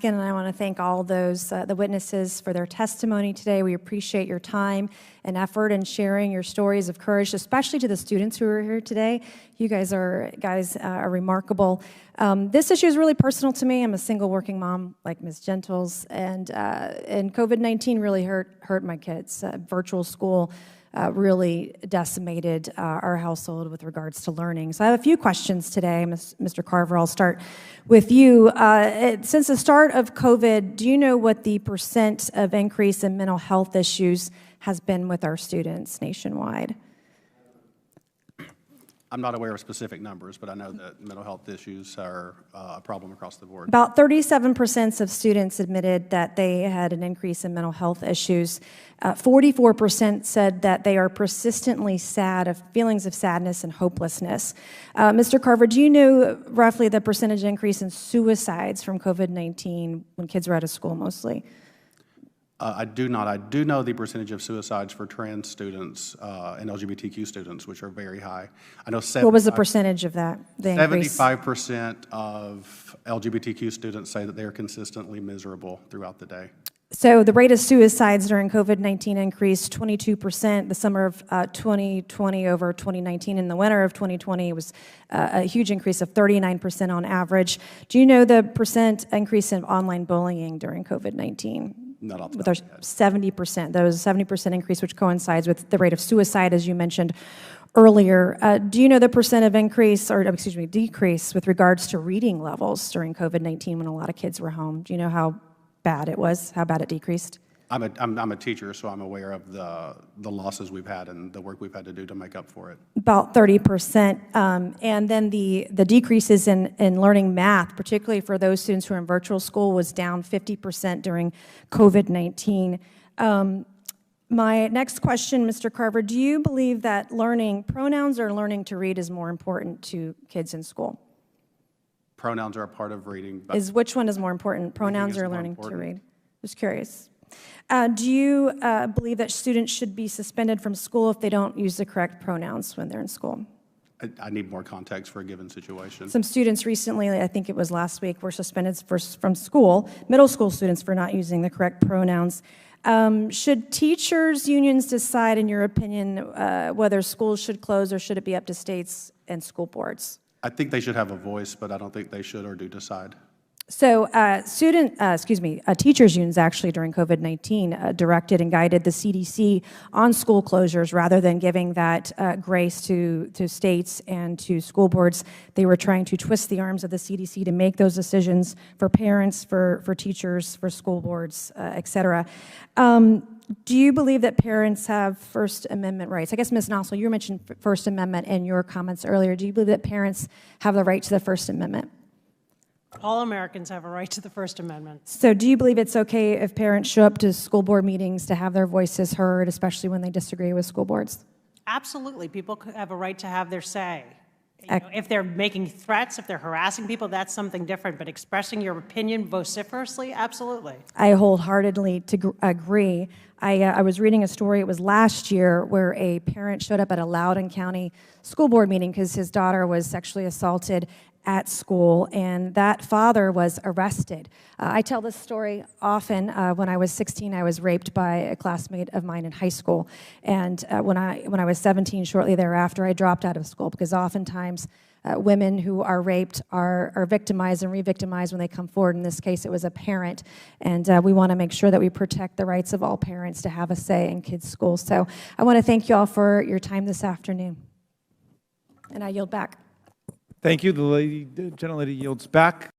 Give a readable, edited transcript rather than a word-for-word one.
second, and I want to thank all those, the witnesses for their testimony today. We appreciate your time and effort in sharing your stories of courage, especially to the students who are here today. You guys are remarkable. This issue is really personal to me. I'm a single working mom like Ms. Gentles, and COVID-19 really hurt my kids. Virtual school really decimated our household with regards to learning. So I have a few questions today. Mr. Carver, I'll start with you. Since the start of COVID, do you know what the % of increase in mental health issues has been with our students nationwide? I'm not aware of specific numbers, but I know that mental health issues are a problem across the board. About 37% of students admitted that they had an increase in mental health issues. 44% said that they are persistently sad, of feelings of sadness and hopelessness. Mr. Carver, do you know roughly the percentage increase in suicides from COVID-19 when kids were out of school mostly? I do not. I do know the percentage of suicides for trans students and LGBTQ students, which are very high. I know what was the percentage of that? 75% of LGBTQ students say that they are consistently miserable throughout the day. So the rate of suicides during COVID-19 increased 22% the summer of 2020 over 2019. In the winter of 2020, it was a huge increase of 39% on average. Do you know the percent increase in online bullying during COVID-19? Not off the With our 70%. That was a 70% increase, which coincides with the rate of suicide, as you mentioned earlier. Do you know the percent of increase, or excuse me, decrease with regards to reading levels during COVID-19 when a lot of kids were home? Do you know how bad it was, how bad it decreased? I'm a teacher, so I'm aware of the losses we've had and the work we've had to do to make up for it. About 30%. And then the decreases in learning math, particularly for those students who are in virtual school, was down 50% during COVID-19. My next question, Mr. Carver, do you believe that learning pronouns or learning to read is more important to kids in school? Pronouns are a part of reading. Which one is more important, pronouns or learning to read? Just curious. Do you believe that students should be suspended from school if they don't use the correct pronouns when they're in school? I need more context for a given situation. Some students recently, I think it was last week, were suspended from school, middle school students, for not using the correct pronouns. Should teachers' unions decide, in your opinion, whether schools should close or should it be up to states and school boards? I think they should have a voice, but I don't think they should or do decide. So teachers' unions actually during COVID-19 directed and guided the CDC on school closures rather than giving that grace to states and to school boards. They were trying to twist the arms of the CDC to make those decisions for parents, for teachers, for school boards, et cetera. Do you believe that parents have First Amendment rights? I guess, Ms. Nossel, you mentioned First Amendment in your comments earlier. Do you believe that parents have the right to the First Amendment? All Americans have a right to the First Amendment. So do you believe it's okay if parents show up to school board meetings to have their voices heard, especially when they disagree with school boards? Absolutely. People have a right to have their say. You know, if they're making threats, if they're harassing people, that's something different. But expressing your opinion vociferously, absolutely. I wholeheartedly agree. I was reading a story, it was last year, where a parent showed up at a Loudoun County school board meeting because his daughter was sexually assaulted at school, and that father was arrested. I tell this story often. When I was 16, I was raped by a classmate of mine in high school, and when I was 17, shortly thereafter, I dropped out of school because oftentimes women who are raped are victimized and re-victimized when they come forward. In this case, it was a parent, and we want to make sure that we protect the rights of all parents to have a say in kids' schools. So I want to thank you all for your time this afternoon, and I yield back. Thank you. The gentlelady yields back.